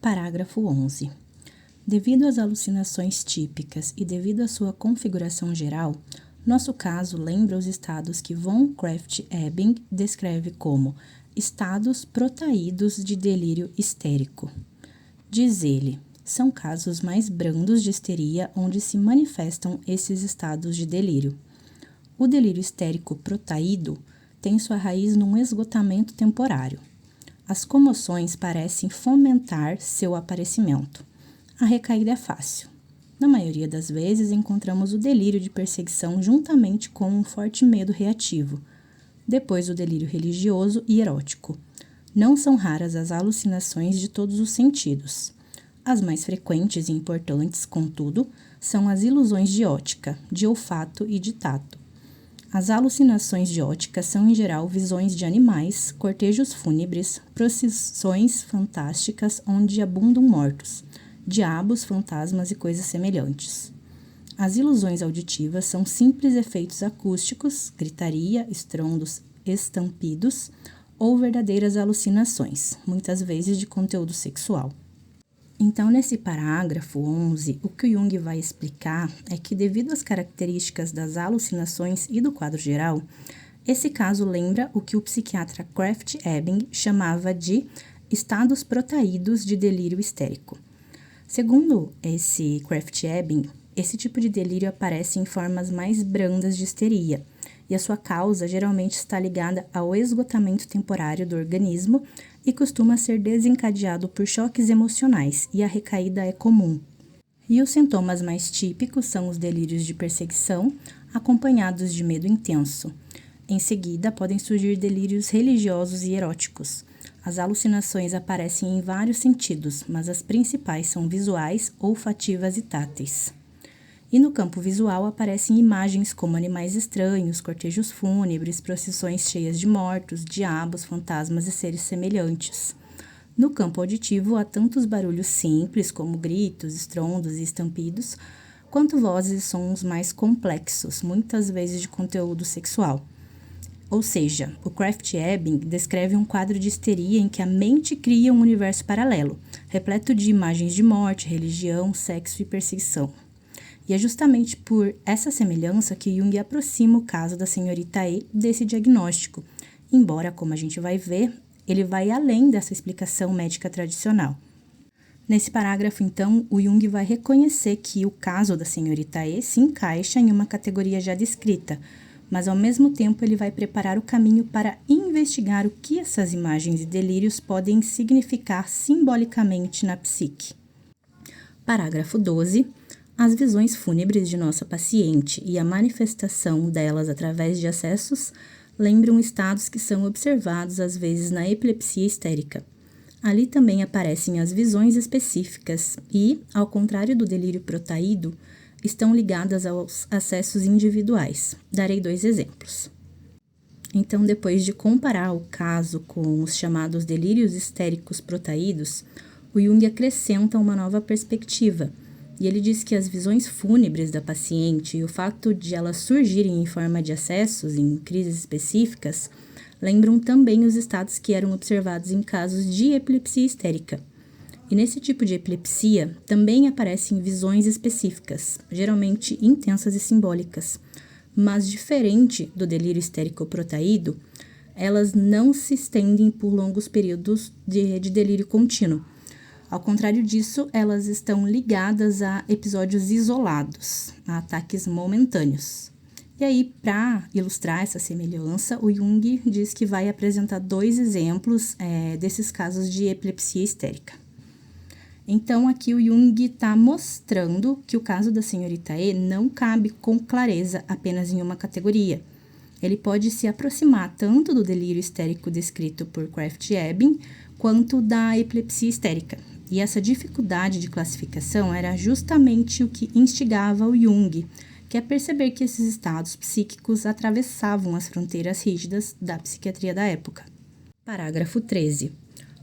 Parágrafo 11. Devido às alucinações típicas e devido à sua configuração geral, nosso caso lembra os estados que von Krafft-Ebing descreve como estados protraídos de delírio histérico. Diz ele, são casos mais brandos de histeria onde se manifestam esses estados de delírio. O delírio histérico protraído tem sua raiz num esgotamento temporário. As comoções parecem fomentar seu aparecimento. A recaída é fácil. Na maioria das vezes, encontramos o delírio de perseguição juntamente com um forte medo reativo. Depois, o delírio religioso e erótico. Não são raras as alucinações de todos os sentidos. As mais frequentes e importantes, contudo, são as ilusões de ótica, de olfato e de tato. As alucinações de ótica são, em geral, visões de animais, cortejos fúnebres, procissões fantásticas onde abundam mortos, diabos, fantasmas e coisas semelhantes. As ilusões auditivas são simples efeitos acústicos, gritaria, estrondos, estampidos ou verdadeiras alucinações, muitas vezes de conteúdo sexual. Então, nesse parágrafo 11, o que o Jung vai explicar é que, devido às características das alucinações e do quadro geral, esse caso lembra o que o psiquiatra Krafft-Ebing chamava de estados protraídos de delírio histérico. Segundo esse Krafft-Ebing, esse tipo de delírio aparece em formas mais brandas de histeria, e a sua causa geralmente está ligada ao esgotamento temporário do organismo e costuma ser desencadeado por choques emocionais, e a recaída é comum. E os sintomas mais típicos são os delírios de perseguição, acompanhados de medo intenso. Em seguida, podem surgir delírios religiosos e eróticos. As alucinações aparecem em vários sentidos, mas as principais são visuais, olfativas e táteis. E no campo visual aparecem imagens como animais estranhos, cortejos fúnebres, procissões cheias de mortos, diabos, fantasmas e seres semelhantes. No campo auditivo há tantos barulhos simples como gritos, estrondos e estampidos, quanto vozes e sons mais complexos, muitas vezes de conteúdo sexual. Ou seja, o Krafft-Ebing descreve um quadro de histeria em que a mente cria um universo paralelo, repleto de imagens de morte, religião, sexo e perseguição. E é justamente por essa semelhança que Jung aproxima o caso da senhorita E desse diagnóstico, embora, como a gente vai ver, ele vai além dessa explicação médica tradicional. Nesse parágrafo, então, o Jung vai reconhecer que o caso da senhorita E se encaixa em uma categoria já descrita, mas ao mesmo tempo ele vai preparar o caminho para investigar o que essas imagens e delírios podem significar simbolicamente na psique. Parágrafo 12. As visões fúnebres de nossa paciente e a manifestação delas através de acessos lembram estados que são observados às vezes na epilepsia histérica. Ali também aparecem as visões específicas e, ao contrário do delírio protraído, estão ligadas aos acessos individuais. Darei 2 exemplos. Então, depois de comparar o caso com os chamados delírios histéricos protraídos, o Jung acrescenta uma nova perspectiva, e ele diz que as visões fúnebres da paciente e o fato de elas surgirem em forma de acessos em crises específicas lembram também os estados que eram observados em casos de epilepsia histérica. E nesse tipo de epilepsia também aparecem visões específicas, geralmente intensas e simbólicas, mas diferente do delírio histérico protraído, elas não se estendem por longos períodos de delírio contínuo. Ao contrário disso, elas estão ligadas a episódios isolados, a ataques momentâneos. E aí, para ilustrar essa semelhança, o Jung diz que vai apresentar 2 exemplos desses casos de epilepsia histérica. Então, aqui o Jung está mostrando que o caso da senhorita E não cabe com clareza apenas em uma categoria. Ele pode se aproximar tanto do delírio histérico descrito por Krafft-Ebing quanto da epilepsia histérica. E essa dificuldade de classificação era justamente o que instigava o Jung, que é perceber que esses estados psíquicos atravessavam as fronteiras rígidas da psiquiatria da época. Parágrafo 13.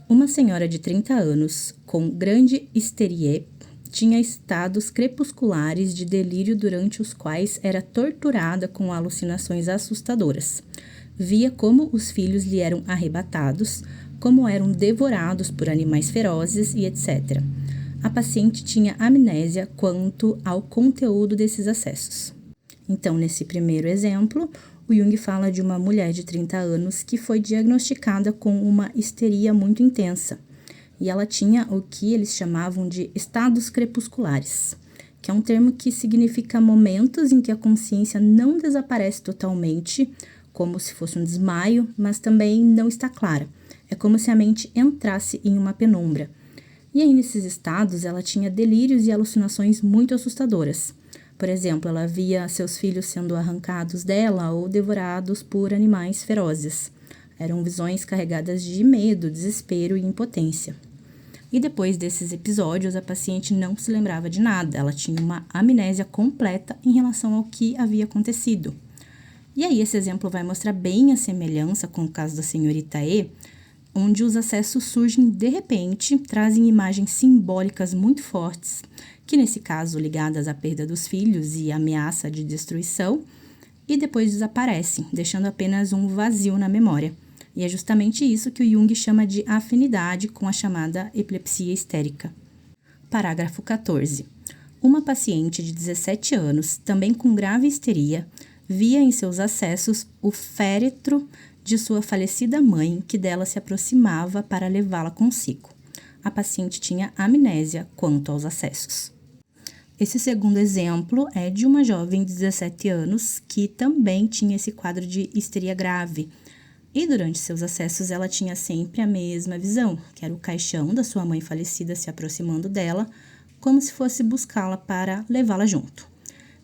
Uma senhora de 30 anos, com grande histerie, tinha estados crepusculares de delírio durante os quais era torturada com alucinações assustadoras. Via como os filhos lhe eram arrebatados, como eram devorados por animais ferozes e etc. A paciente tinha amnésia quanto ao conteúdo desses acessos. Então, nesse primeiro exemplo, o Jung fala de uma mulher de 30 anos que foi diagnosticada com uma histeria muito intensa. E ela tinha o que eles chamavam de estados crepusculares, que é um termo que significa momentos em que a consciência não desaparece totalmente, como se fosse um desmaio, mas também não está clara. É como se a mente entrasse em uma penumbra. E aí, nesses estados, ela tinha delírios e alucinações muito assustadoras. Por exemplo, ela via seus filhos sendo arrancados dela ou devorados por animais ferozes. Eram visões carregadas de medo, desespero e impotência. E depois desses episódios, a paciente não se lembrava de nada. Ela tinha uma amnésia completa em relação ao que havia acontecido. E aí, esse exemplo vai mostrar bem a semelhança com o caso da senhorita E, onde os acessos surgem de repente, trazem imagens simbólicas muito fortes, que nesse caso ligadas à perda dos filhos e ameaça de destruição, e depois desaparecem, deixando apenas um vazio na memória. E é justamente isso que o Jung chama de afinidade com a chamada epilepsia histérica. Parágrafo 14. Uma paciente de 17 anos, também com grave histeria, via em seus acessos o féretro de sua falecida mãe, que dela se aproximava para levá-la consigo. A paciente tinha amnésia quanto aos acessos. Esse segundo exemplo é de uma jovem de 17 anos que também tinha esse quadro de histeria grave. E durante seus acessos ela tinha sempre a mesma visão, que era o caixão da sua mãe falecida se aproximando dela, como se fosse buscá-la para levá-la junto.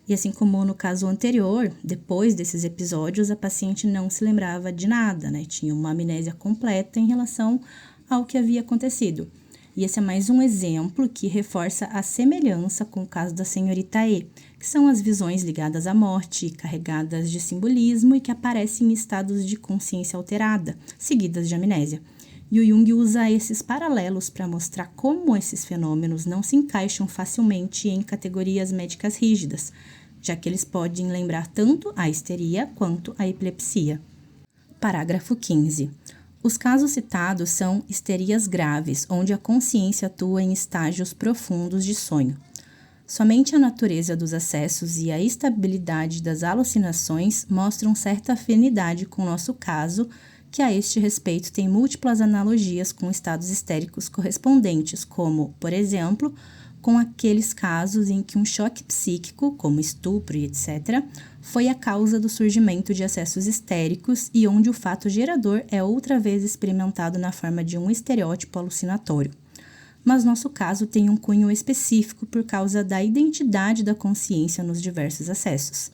E assim como no caso anterior, depois desses episódios, a paciente não se lembrava de nada, né? Tinha uma amnésia completa em relação ao que havia acontecido. E esse é mais um exemplo que reforça a semelhança com o caso da senhorita E, que são as visões ligadas à morte, carregadas de simbolismo e que aparecem em estados de consciência alterada, seguidas de amnésia. E o Jung usa esses paralelos para mostrar como esses fenômenos não se encaixam facilmente em categorias médicas rígidas, já que eles podem lembrar tanto a histeria quanto a epilepsia. Parágrafo 15. Os casos citados são histerias graves, onde a consciência atua em estágios profundos de sonho. Somente a natureza dos acessos e a estabilidade das alucinações mostram certa afinidade com o nosso caso, que a este respeito tem múltiplas analogias com estados histéricos correspondentes, como, por exemplo, com aqueles casos em que um choque psíquico, como estupro e etc., foi a causa do surgimento de acessos histéricos e onde o fato gerador é outra vez experimentado na forma de um estereótipo alucinatório. Mas nosso caso tem um cunho específico por causa da identidade da consciência nos diversos acessos.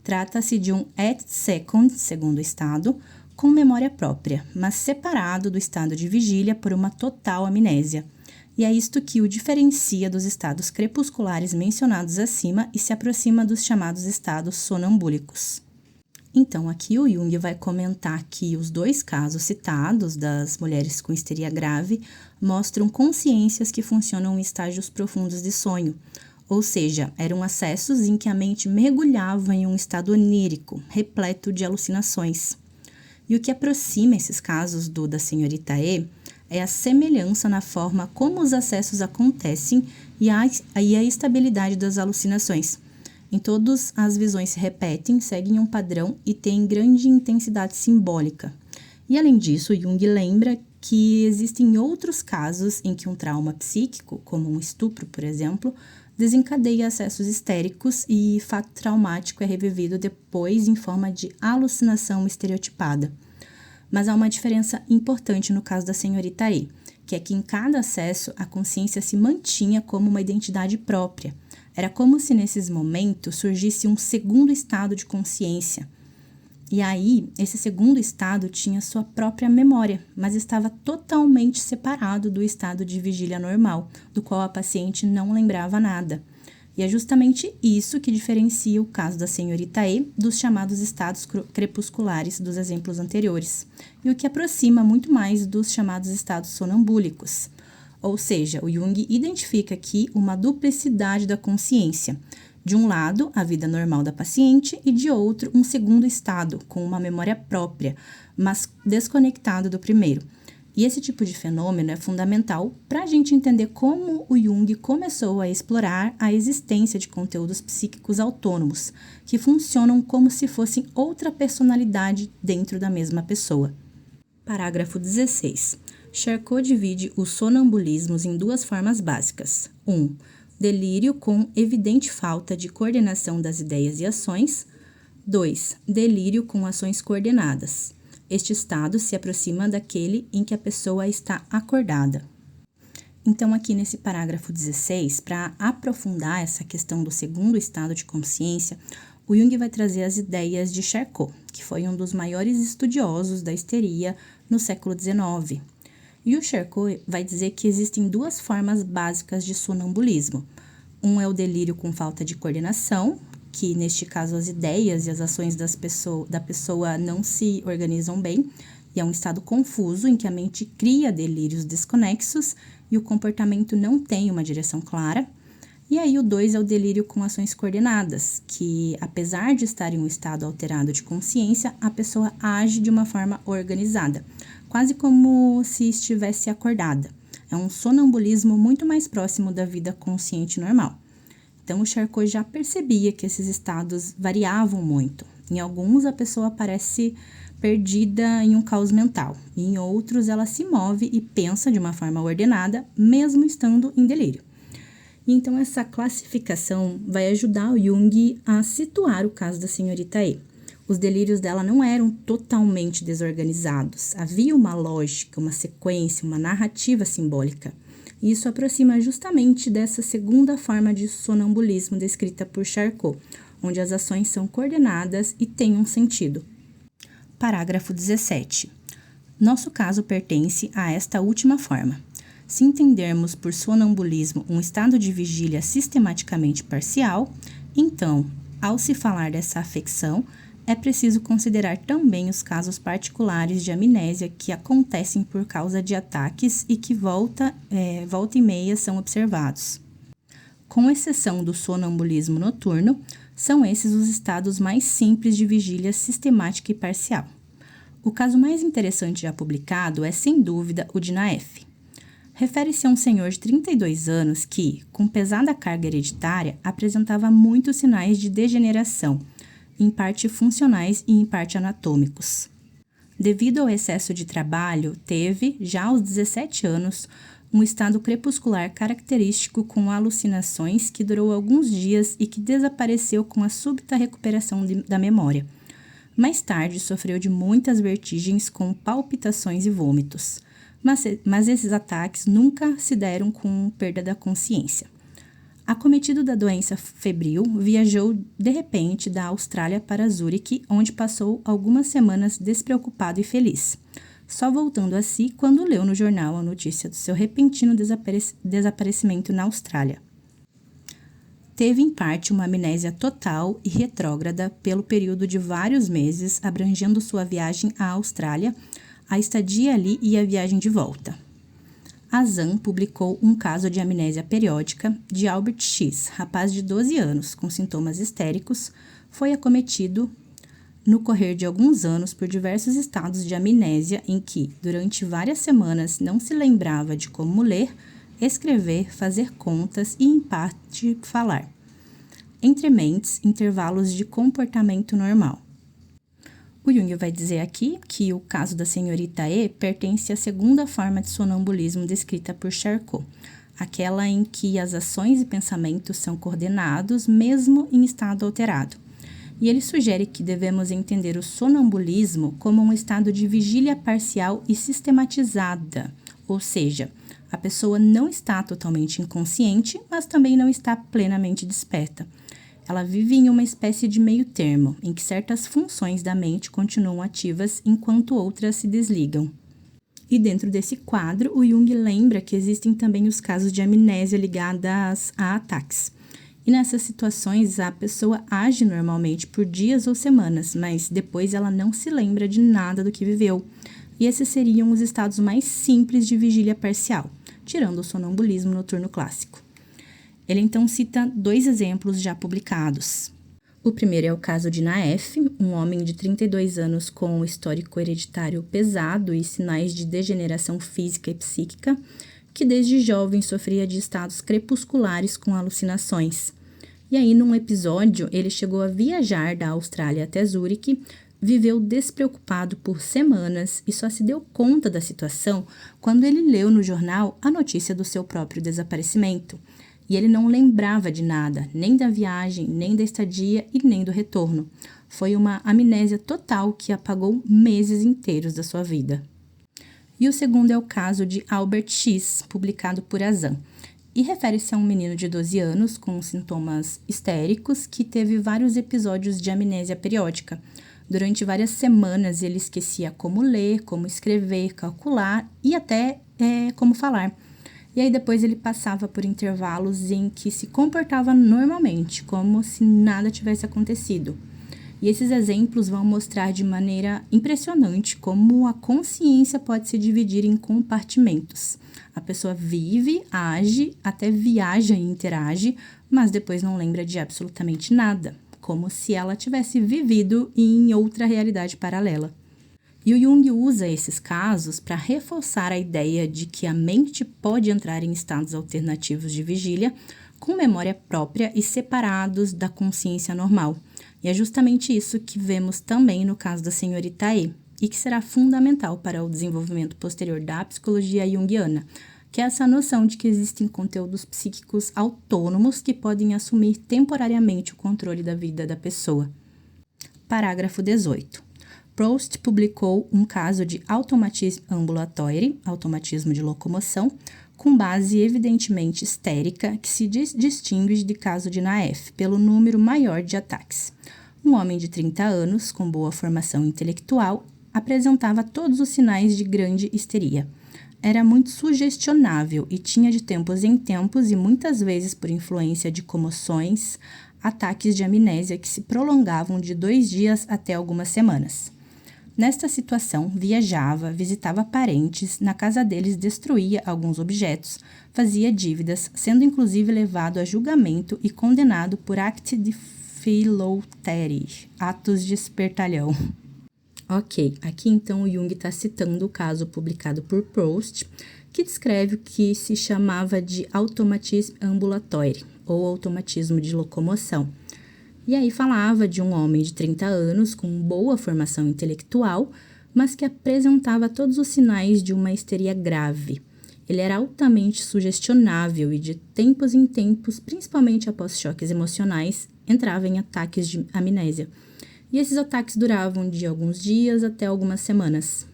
Trata-se de um et second, segundo estado, com memória própria, mas separado do estado de vigília por uma total amnésia. E é isto que o diferencia dos estados crepusculares mencionados acima e se aproxima dos chamados estados sonambúlicos. Então, aqui o Jung vai comentar que os dois casos citados das mulheres com histeria grave mostram consciências que funcionam em estágios profundos de sonho, ou seja, eram acessos em que a mente mergulhava em um estado onírico, repleto de alucinações. E o que aproxima esses casos do da senhorita E é a semelhança na forma como os acessos acontecem e a estabilidade das alucinações. Em todas as visões se repetem, seguem um padrão e têm grande intensidade simbólica. E além disso, Jung lembra que existem outros casos em que um trauma psíquico, como um estupro, por exemplo, desencadeia acessos histéricos e fato traumático é revivido depois em forma de alucinação estereotipada. Mas há uma diferença importante no caso da senhorita E, que é que em cada acesso a consciência se mantinha como uma identidade própria. Era como se nesses momentos surgisse um segundo estado de consciência. E aí, esse segundo estado tinha sua própria memória, mas estava totalmente separado do estado de vigília normal, do qual a paciente não lembrava nada. E é justamente isso que diferencia o caso da senhorita E dos chamados estados crepusculares dos exemplos anteriores, e o que aproxima muito mais dos chamados estados sonambúlicos. Ou seja, o Jung identifica aqui uma duplicidade da consciência. De um lado, a vida normal da paciente e de outro, um segundo estado, com uma memória própria, mas desconectado do primeiro. E esse tipo de fenômeno é fundamental para a gente entender como o Jung começou a explorar a existência de conteúdos psíquicos autônomos, que funcionam como se fossem outra personalidade dentro da mesma pessoa. Parágrafo 16. Charcot divide os sonambulismos em duas formas básicas. 1. Delírio com evidente falta de coordenação das ideias e ações. 2. Delírio com ações coordenadas. Este estado se aproxima daquele em que a pessoa está acordada. Então, aqui nesse parágrafo 16, para aprofundar essa questão do segundo estado de consciência, o Jung vai trazer as ideias de Charcot, que foi um dos maiores estudiosos da histeria no século XIX. E o Charcot vai dizer que existem duas formas básicas de sonambulismo. Um é o delírio com falta de coordenação, que neste caso as ideias e as ações da pessoa não se organizam bem, e é um estado confuso em que a mente cria delírios desconexos e o comportamento não tem uma direção clara. E aí o 2 é o delírio com ações coordenadas, que apesar de estar em um estado alterado de consciência, a pessoa age de uma forma organizada, quase como se estivesse acordada. É um sonambulismo muito mais próximo da vida consciente normal. Então, o Charcot já percebia que esses estados variavam muito. Em alguns, a pessoa parece perdida em um caos mental. E em outros, ela se move e pensa de uma forma ordenada, mesmo estando em delírio. Então, essa classificação vai ajudar o Jung a situar o caso da senhorita E. Os delírios dela não eram totalmente desorganizados. Havia uma lógica, uma sequência, uma narrativa simbólica. E isso aproxima justamente dessa segunda forma de sonambulismo descrita por Charcot, onde as ações são coordenadas e têm um sentido. Parágrafo 17. Nosso caso pertence a esta última forma. Se entendermos por sonambulismo um estado de vigília sistematicamente parcial, então, ao se falar dessa afecção, é preciso considerar também os casos particulares de amnésia que acontecem por causa de ataques e que volta e meia são observados. Com exceção do sonambulismo noturno, são esses os estados mais simples de vigília sistemática e parcial. O caso mais interessante já publicado é, sem dúvida, o de Naef. Refere-se a um senhor de 32 anos que, com pesada carga hereditária, apresentava muitos sinais de degeneração, em parte funcionais e em parte anatômicos. Devido ao excesso de trabalho, teve, já aos 17 anos, um estado crepuscular característico com alucinações que durou alguns dias e que desapareceu com a súbita recuperação da memória. Mais tarde, sofreu de muitas vertigens com palpitações e vômitos, mas esses ataques nunca se deram com perda da consciência. Acometido da doença febril, viajou de repente da Austrália para Zurique, onde passou algumas semanas despreocupado e feliz, só voltando a si quando leu no jornal a notícia do seu repentino desaparecimento na Austrália. Teve em parte uma amnésia total e retrógrada pelo período de vários meses, abrangendo sua viagem à Austrália, a estadia ali e a viagem de volta. Azam publicou um caso de amnésia periódica de Albert X, rapaz de 12 anos, com sintomas histéricos, foi acometido no correr de alguns anos por diversos estados de amnésia em que, durante várias semanas, não se lembrava de como ler, escrever, fazer contas e, em parte, falar. Entre mentes, intervalos de comportamento normal. O Jung vai dizer aqui que o caso da senhorita E pertence à segunda forma de sonambulismo descrita por Charcot, aquela em que as ações e pensamentos são coordenados mesmo em estado alterado. E ele sugere que devemos entender o sonambulismo como um estado de vigília parcial e sistematizada, ou seja, a pessoa não está totalmente inconsciente, mas também não está plenamente desperta. Ela vive em uma espécie de meio termo, em que certas funções da mente continuam ativas enquanto outras se desligam. E dentro desse quadro, o Jung lembra que existem também os casos de amnésia ligadas a ataques. E nessas situações, a pessoa age normalmente por dias ou semanas, mas depois ela não se lembra de nada do que viveu. E esses seriam os estados mais simples de vigília parcial, tirando o sonambulismo noturno clássico. Ele então cita 2 exemplos já publicados. O primeiro é o caso de Naef, um homem de 32 anos com histórico hereditário pesado e sinais de degeneração física e psíquica, que desde jovem sofria de estados crepusculares com alucinações. E aí, num episódio, ele chegou a viajar da Austrália até Zurique, viveu despreocupado por semanas e só se deu conta da situação quando ele leu no jornal a notícia do seu próprio desaparecimento. E ele não lembrava de nada, nem da viagem, nem da estadia e nem do retorno. Foi uma amnésia total que apagou meses inteiros da sua vida. E o segundo é o caso de Albert X, publicado por Azam, e refere-se a um menino de 12 anos com sintomas histéricos que teve vários episódios de amnésia periódica. Durante várias semanas ele esquecia como ler, como escrever, calcular e até como falar. E aí depois ele passava por intervalos em que se comportava normalmente, como se nada tivesse acontecido. E esses exemplos vão mostrar de maneira impressionante como a consciência pode se dividir em compartimentos. A pessoa vive, age, até viaja e interage, mas depois não lembra de absolutamente nada, como se ela tivesse vivido em outra realidade paralela. E o Jung usa esses casos para reforçar a ideia de que a mente pode entrar em estados alternativos de vigília com memória própria e separados da consciência normal. E é justamente isso que vemos também no caso da senhorita E, e que será fundamental para o desenvolvimento posterior da psicologia junguiana, que é essa noção de que existem conteúdos psíquicos autônomos que podem assumir temporariamente o controle da vida da pessoa. Parágrafo 18. Proust publicou um caso de automatisme ambulatoire, automatismo de locomoção, com base evidentemente histérica, que se distingue de caso de Naef pelo número maior de ataques. Um homem de 30 anos, com boa formação intelectual, apresentava todos os sinais de grande histeria. Era muito sugestionável e tinha de tempos em tempos e muitas vezes por influência de comoções, ataques de amnésia que se prolongavam de 2 dias até algumas semanas. Nesta situação, viajava, visitava parentes, na casa deles destruía alguns objetos, fazia dívidas, sendo inclusive levado a julgamento e condenado por acte de philautere, atos de espertalhão. Ok, aqui então o Jung está citando o caso publicado por Proust, que descreve o que se chamava de automatisme ambulatoire, ou automatismo de locomoção. E aí falava de um homem de 30 anos com boa formação intelectual, mas que apresentava todos os sinais de uma histeria grave. Ele era altamente sugestionável e de tempos em tempos, principalmente após choques emocionais, entrava em ataques de amnésia. E esses ataques duravam de alguns dias até algumas semanas.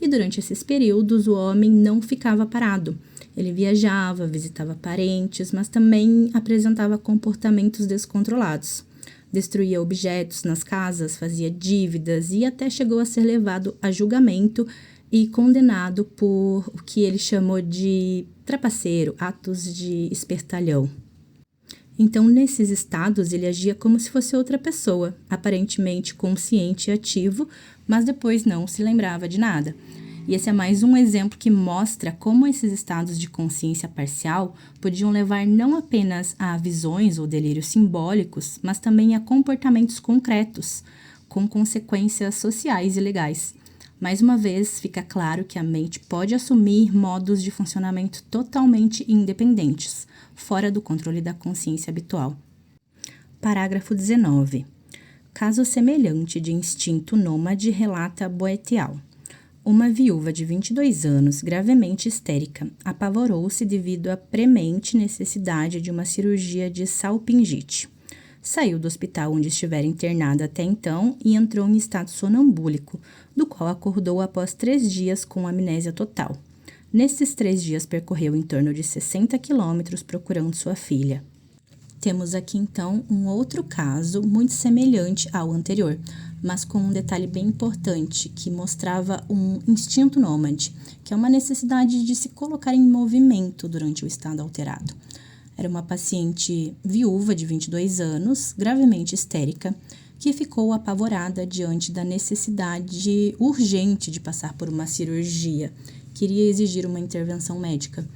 E durante esses períodos, o homem não ficava parado. Ele viajava, visitava parentes, mas também apresentava comportamentos descontrolados. Destruía objetos nas casas, fazia dívidas e até chegou a ser levado a julgamento e condenado por o que ele chamou de trapaceiro, atos de espertalhão. Então, nesses estados, ele agia como se fosse outra pessoa, aparentemente consciente e ativo, mas depois não se lembrava de nada. E esse é mais um exemplo que mostra como esses estados de consciência parcial podiam levar não apenas a visões ou delírios simbólicos, mas também a comportamentos concretos, com consequências sociais e legais. Mais uma vez, fica claro que a mente pode assumir modos de funcionamento totalmente independentes, fora do controle da consciência habitual. Parágrafo 19. Caso semelhante de instinto nômade relata Boetial. Uma viúva de 22 anos, gravemente histérica, apavorou-se devido à premente necessidade de uma cirurgia de salpingite. Saiu do hospital onde estivera internada até então e entrou em estado sonambúlico, do qual acordou após 3 dias com amnésia total. Nesses 3 dias percorreu em torno de 60 quilômetros procurando sua filha. Temos aqui então um outro caso muito semelhante ao anterior, mas com um detalhe bem importante, que mostrava um instinto nômade, que é uma necessidade de se colocar em movimento durante o estado alterado. Era uma paciente viúva de 22 anos, gravemente histérica, que ficou apavorada diante da necessidade urgente de passar por uma cirurgia, que iria exigir uma intervenção médica.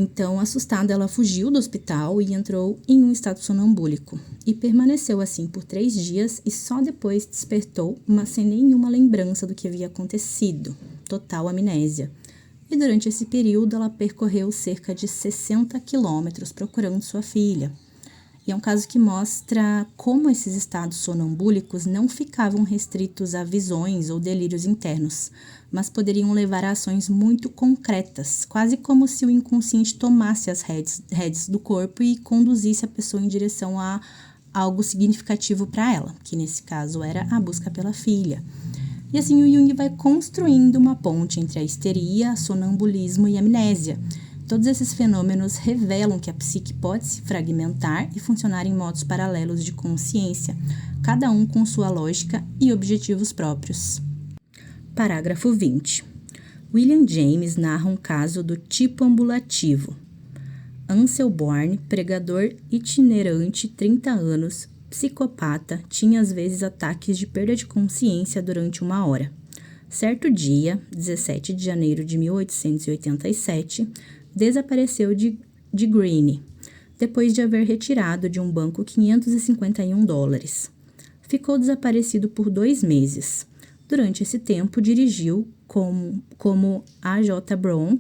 Então, assustada, ela fugiu do hospital e entrou em um estado sonambúlico. E permaneceu assim por 3 dias e só depois despertou, mas sem nenhuma lembrança do que havia acontecido. Total amnésia. E durante esse período, ela percorreu cerca de 60 quilômetros procurando sua filha. E é um caso que mostra como esses estados sonambúlicos não ficavam restritos a visões ou delírios internos, mas poderiam levar a ações muito concretas, quase como se o inconsciente tomasse as rédeas do corpo e conduzisse a pessoa em direção a algo significativo para ela, que nesse caso era a busca pela filha. E assim o Jung vai construindo uma ponte entre a histeria, sonambulismo e amnésia. Todos esses fenômenos revelam que a psique pode se fragmentar e funcionar em modos paralelos de consciência, cada um com sua lógica e objetivos próprios. Parágrafo 20. William James narra um caso do tipo ambulativo. Ansel Bourne, pregador itinerante, 30 anos, psicopata, tinha às vezes ataques de perda de consciência durante 1 hora. Certo dia, 17 de janeiro de 1887, desapareceu de Greene, depois de haver retirado de um banco $551. Ficou desaparecido por 2 meses. Durante esse tempo, dirigiu, como A.J. Brown,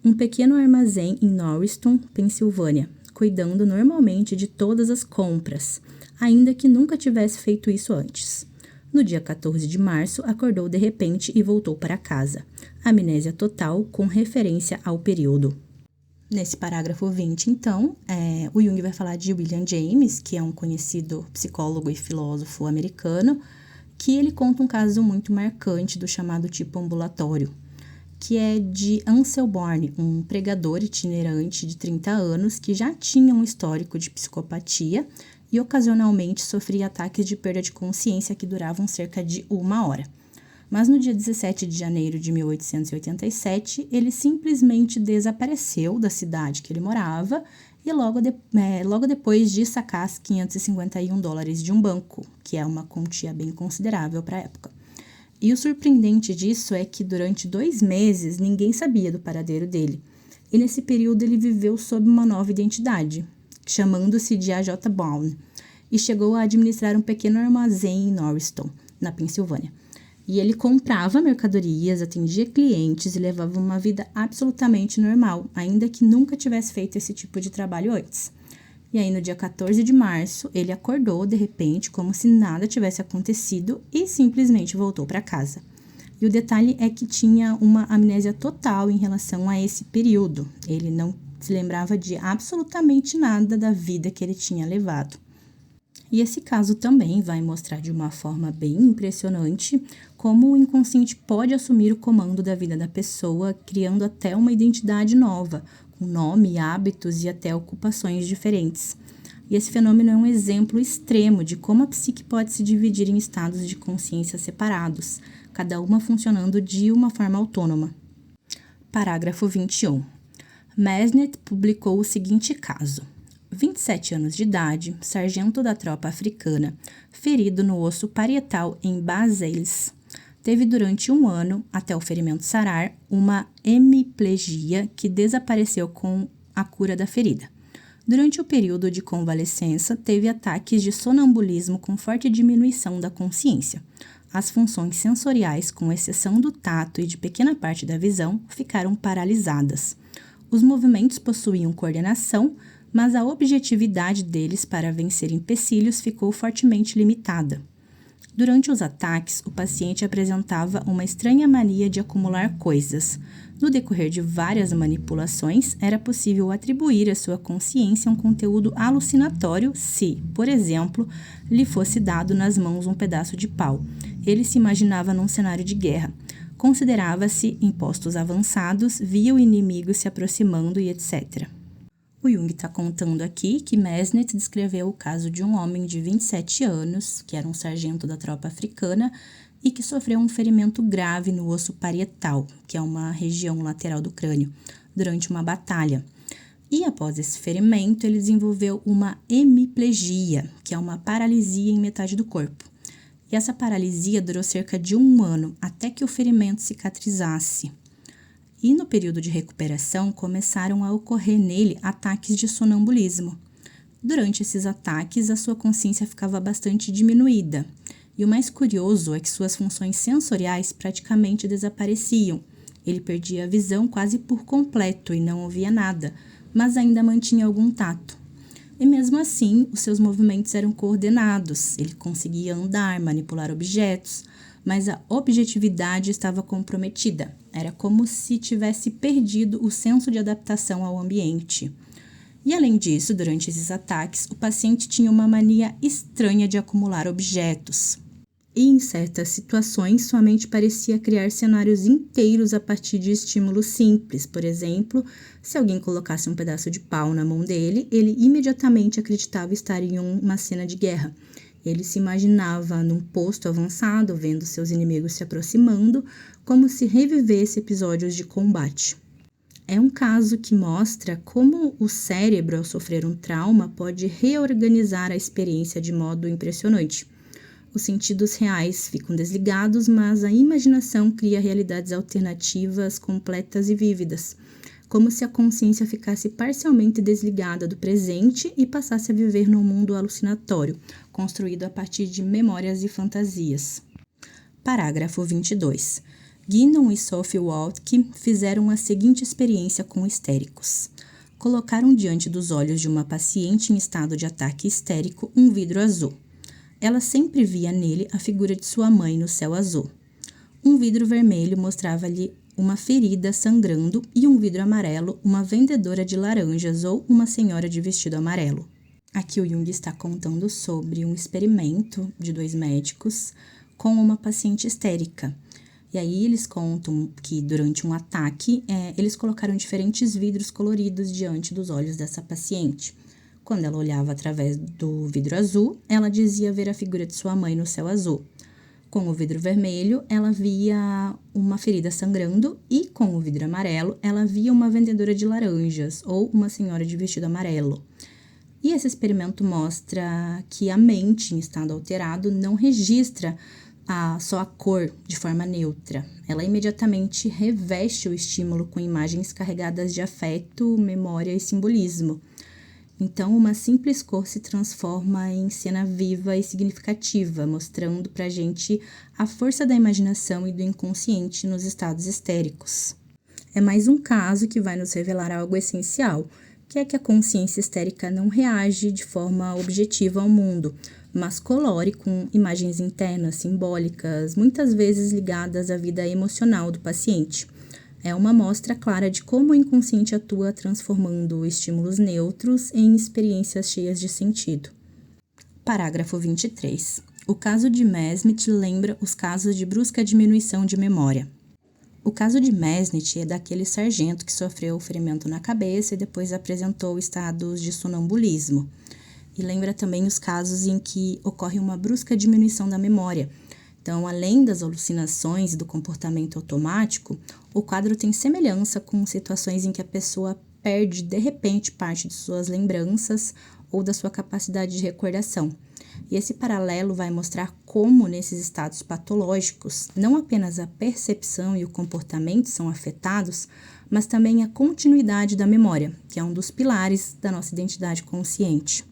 um pequeno armazém em Norristown, Pensilvânia, cuidando normalmente de todas as compras, ainda que nunca tivesse feito isso antes. No dia 14 de março, acordou de repente e voltou para casa. Amnésia total com referência ao período. Nesse parágrafo 20, então, o Jung vai falar de William James, que é um conhecido psicólogo e filósofo americano, que ele conta um caso muito marcante do chamado tipo ambulatório, que é de Ansel Bourne, um pregador itinerante de 30 anos que já tinha um histórico de psicopatia e ocasionalmente sofria ataques de perda de consciência que duravam cerca de 1 hora. Mas no dia 17 de janeiro de 1887, ele simplesmente desapareceu da cidade que ele morava e logo depois de sacar $551 de um banco, que é uma quantia bem considerável para a época. E o surpreendente disso é que durante 2 meses ninguém sabia do paradeiro dele. E nesse período ele viveu sob uma nova identidade, chamando-se de A.J. Brown, e chegou a administrar um pequeno armazém em Norristown, na Pensilvânia. E ele comprava mercadorias, atendia clientes e levava uma vida absolutamente normal, ainda que nunca tivesse feito esse tipo de trabalho antes. E aí, no dia 14 de março, ele acordou de repente, como se nada tivesse acontecido e simplesmente voltou para casa. E o detalhe é que tinha uma amnésia total em relação a esse período. Ele não se lembrava de absolutamente nada da vida que ele tinha levado. E esse caso também vai mostrar de uma forma bem impressionante como o inconsciente pode assumir o comando da vida da pessoa, criando até uma identidade nova, com nome, hábitos e até ocupações diferentes. E esse fenômeno é um exemplo extremo de como a psique pode se dividir em estados de consciência separados, cada uma funcionando de uma forma autônoma. Parágrafo 21. Mesnet publicou o seguinte caso. 27 anos de idade, sargento da tropa africana, ferido no osso parietal em Basales, teve durante 1 ano, até o ferimento sarar, uma hemiplegia que desapareceu com a cura da ferida. Durante o período de convalescença, teve ataques de sonambulismo com forte diminuição da consciência. As funções sensoriais, com exceção do tato e de pequena parte da visão, ficaram paralisadas. Os movimentos possuíam coordenação, mas a objetividade deles para vencer empecilhos ficou fortemente limitada. Durante os ataques, o paciente apresentava uma estranha mania de acumular coisas. No decorrer de várias manipulações, era possível atribuir à sua consciência um conteúdo alucinatório se, por exemplo, lhe fosse dado nas mãos um pedaço de pau. Ele se imaginava num cenário de guerra. Considerava-se em postos avançados, via o inimigo se aproximando e etc. O Jung está contando aqui que Mesnet descreveu o caso de um homem de 27 anos, que era um sargento da tropa africana, e que sofreu um ferimento grave no osso parietal, que é uma região lateral do crânio, durante uma batalha. E após esse ferimento, ele desenvolveu uma hemiplegia, que é uma paralisia em metade do corpo. E essa paralisia durou cerca de 1 ano, até que o ferimento cicatrizasse. E no período de recuperação começaram a ocorrer nele ataques de sonambulismo. Durante esses ataques, a sua consciência ficava bastante diminuída. E o mais curioso é que suas funções sensoriais praticamente desapareciam. Ele perdia a visão quase por completo e não ouvia nada, mas ainda mantinha algum tato. E mesmo assim, os seus movimentos eram coordenados, ele conseguia andar, manipular objetos, mas a objetividade estava comprometida. Era como se tivesse perdido o senso de adaptação ao ambiente. E além disso, durante esses ataques, o paciente tinha uma mania estranha de acumular objetos. E em certas situações, sua mente parecia criar cenários inteiros a partir de estímulos simples. Por exemplo, se alguém colocasse um pedaço de pau na mão dele, ele imediatamente acreditava estar em uma cena de guerra. Ele se imaginava num posto avançado, vendo seus inimigos se aproximando, como se revivesse episódios de combate. É um caso que mostra como o cérebro, ao sofrer um trauma, pode reorganizar a experiência de modo impressionante. Os sentidos reais ficam desligados, mas a imaginação cria realidades alternativas, completas e vívidas, como se a consciência ficasse parcialmente desligada do presente e passasse a viver num mundo alucinatório, construído a partir de memórias e fantasias. Parágrafo 22. Guinan e Sophie Waltke fizeram a seguinte experiência com histéricos. Colocaram diante dos olhos de uma paciente em estado de ataque histérico um vidro azul. Ela sempre via nele a figura de sua mãe no céu azul. Um vidro vermelho mostrava-lhe uma ferida sangrando e um vidro amarelo, uma vendedora de laranjas ou uma senhora de vestido amarelo. Aqui o Jung está contando sobre um experimento de 2 médicos com uma paciente histérica. E aí eles contam que durante um ataque, eles colocaram diferentes vidros coloridos diante dos olhos dessa paciente. Quando ela olhava através do vidro azul, ela dizia ver a figura de sua mãe no céu azul. Com o vidro vermelho, ela via uma ferida sangrando e com o vidro amarelo, ela via uma vendedora de laranjas ou uma senhora de vestido amarelo. E esse experimento mostra que a mente em estado alterado não registra só a cor de forma neutra. Ela imediatamente reveste o estímulo com imagens carregadas de afeto, memória e simbolismo. Então, uma simples cor se transforma em cena viva e significativa, mostrando pra gente a força da imaginação e do inconsciente nos estados histéricos. É mais um caso que vai nos revelar algo essencial, que é que a consciência histérica não reage de forma objetiva ao mundo, mas colore com imagens internas, simbólicas, muitas vezes ligadas à vida emocional do paciente. É uma mostra clara de como o inconsciente atua transformando estímulos neutros em experiências cheias de sentido. Parágrafo 23. O caso de Mesnich lembra os casos de brusca diminuição de memória. O caso de Mesnich é daquele sargento que sofreu ferimento na cabeça e depois apresentou estados de sonambulismo. E lembra também os casos em que ocorre uma brusca diminuição da memória. Então, além das alucinações e do comportamento automático, o quadro tem semelhança com situações em que a pessoa perde de repente parte de suas lembranças ou da sua capacidade de recordação. E esse paralelo vai mostrar como, nesses estados patológicos, não apenas a percepção e o comportamento são afetados, mas também a continuidade da memória, que é um dos pilares da nossa identidade consciente.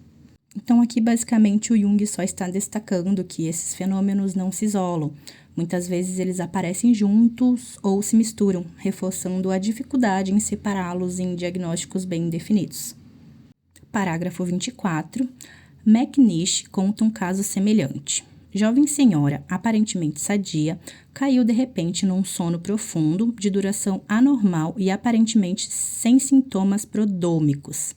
Então, aqui, basicamente, o Jung só está destacando que esses fenômenos não se isolam. Muitas vezes eles aparecem juntos ou se misturam, reforçando a dificuldade em separá-los em diagnósticos bem definidos. Parágrafo 24. McNish conta um caso semelhante. Jovem senhora, aparentemente sadia, caiu de repente num sono profundo, de duração anormal e aparentemente sem sintomas prodômicos.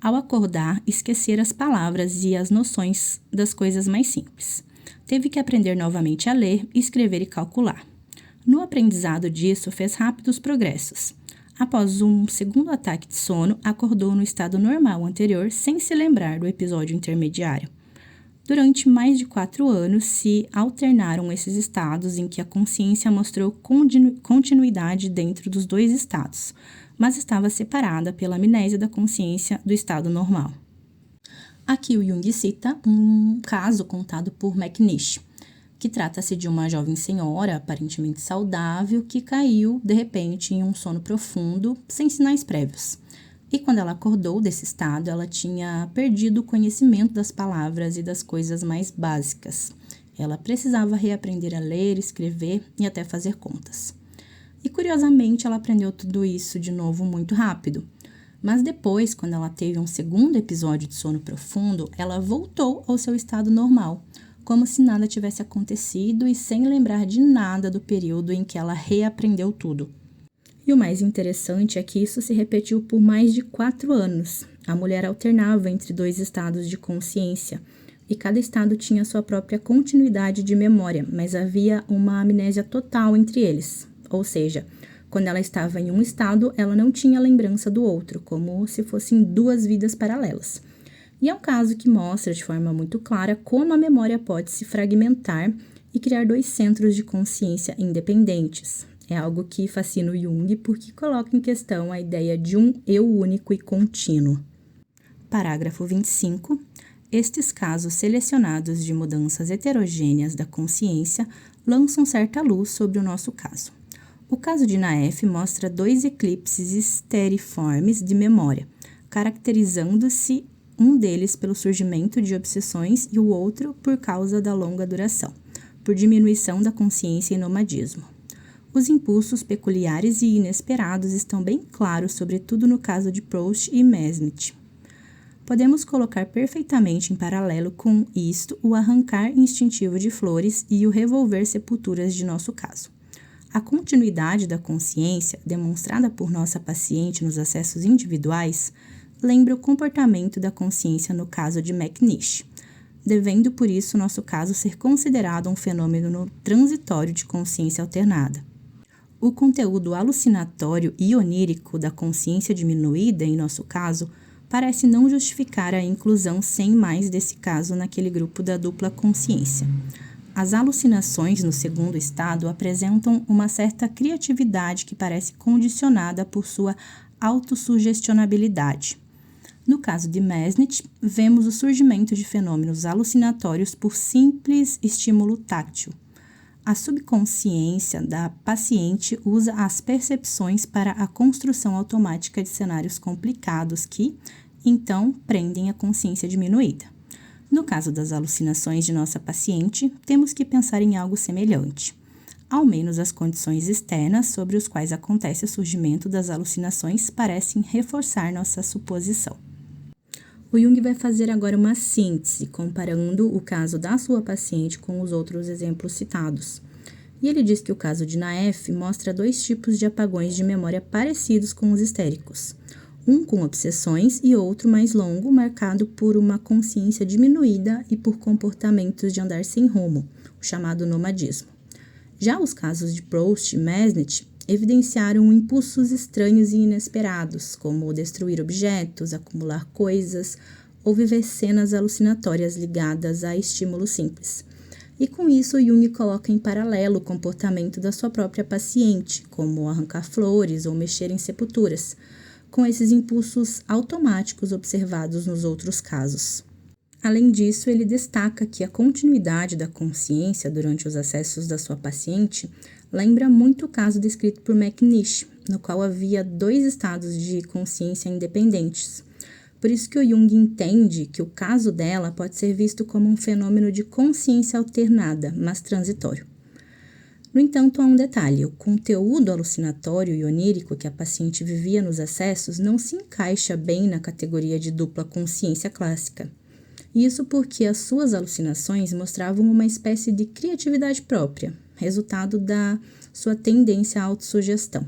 Ao acordar, esquecera as palavras e as noções das coisas mais simples. Teve que aprender novamente a ler, escrever e calcular. No aprendizado disso, fez rápidos progressos. Após um segundo ataque de sono, acordou no estado normal anterior, sem se lembrar do episódio intermediário. Durante mais de 4 anos, se alternaram esses estados em que a consciência mostrou continuidade dentro dos 2 estados, mas estava separada pela amnésia da consciência do estado normal. Aqui o Jung cita um caso contado por McNish. que trata-se de uma jovem senhora aparentemente saudável que caiu, de repente, em um sono profundo, sem sinais prévios. E quando ela acordou desse estado, ela tinha perdido o conhecimento das palavras e das coisas mais básicas. Ela precisava reaprender a ler, escrever e até fazer contas. E curiosamente, ela aprendeu tudo isso de novo muito rápido. Mas depois, quando ela teve um segundo episódio de sono profundo, ela voltou ao seu estado normal, como se nada tivesse acontecido e sem lembrar de nada do período em que ela reaprendeu tudo. E o mais interessante é que isso se repetiu por mais de 4 anos. A mulher alternava entre 2 estados de consciência, e cada estado tinha sua própria continuidade de memória, mas havia uma amnésia total entre eles. Ou seja, quando ela estava em um estado, ela não tinha lembrança do outro, como se fossem 2 vidas paralelas. E é um caso que mostra de forma muito clara como a memória pode se fragmentar e criar 2 centros de consciência independentes. É algo que fascina o Jung porque coloca em questão a ideia de um eu único e contínuo. Parágrafo 25. Estes casos selecionados de mudanças heterogêneas da consciência lançam certa luz sobre o nosso caso. O caso de Naef mostra 2 eclipses esteriformes de memória, caracterizando-se um deles pelo surgimento de obsessões e o outro por causa da longa duração, por diminuição da consciência e nomadismo. Os impulsos peculiares e inesperados estão bem claros, sobretudo no caso de Proust e Mesnet. Podemos colocar perfeitamente em paralelo com isto o arrancar instintivo de flores e o revolver sepulturas de nosso caso. A continuidade da consciência, demonstrada por nossa paciente nos acessos individuais, lembra o comportamento da consciência no caso de McNish, devendo por isso nosso caso ser considerado um fenômeno transitório de consciência alternada. O conteúdo alucinatório e onírico da consciência diminuída, em nosso caso, parece não justificar a inclusão sem mais desse caso naquele grupo da dupla consciência. As alucinações no segundo estado apresentam uma certa criatividade que parece condicionada por sua autossugestionabilidade. No caso de Mesnet, vemos o surgimento de fenômenos alucinatórios por simples estímulo táctil. A subconsciência da paciente usa as percepções para a construção automática de cenários complicados que, então, prendem a consciência diminuída. No caso das alucinações de nossa paciente, temos que pensar em algo semelhante. Ao menos as condições externas sobre as quais acontece o surgimento das alucinações parecem reforçar nossa suposição. O Jung vai fazer agora uma síntese, comparando o caso da sua paciente com os outros exemplos citados. E ele diz que o caso de Naef mostra 2 tipos de apagões de memória parecidos com os histéricos. Um com obsessões e outro mais longo, marcado por uma consciência diminuída e por comportamentos de andar sem rumo, o chamado nomadismo. Já os casos de Proust e Mesnet evidenciaram impulsos estranhos e inesperados, como destruir objetos, acumular coisas ou viver cenas alucinatórias ligadas a estímulos simples. E com isso, Jung coloca em paralelo o comportamento da sua própria paciente, como arrancar flores ou mexer em sepulturas, com esses impulsos automáticos observados nos outros casos. Além disso, ele destaca que a continuidade da consciência durante os acessos da sua paciente lembra muito o caso descrito por McNish, no qual havia 2 estados de consciência independentes. Por isso que o Jung entende que o caso dela pode ser visto como um fenômeno de consciência alternada, mas transitório. No entanto, há um detalhe: o conteúdo alucinatório e onírico que a paciente vivia nos acessos não se encaixa bem na categoria de dupla consciência clássica. Isso porque as suas alucinações mostravam uma espécie de criatividade própria, resultado da sua tendência à autossugestão.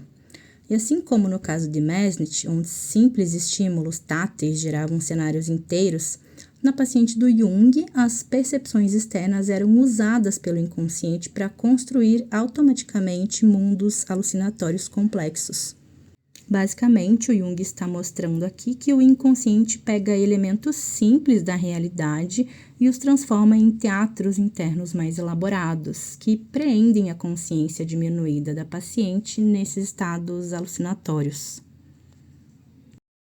E assim como no caso de Mesnet, onde simples estímulos táteis geravam cenários inteiros, na paciente do Jung, as percepções externas eram usadas pelo inconsciente para construir automaticamente mundos alucinatórios complexos. Basicamente, o Jung está mostrando aqui que o inconsciente pega elementos simples da realidade e os transforma em teatros internos mais elaborados, que preendem a consciência diminuída da paciente nesses estados alucinatórios.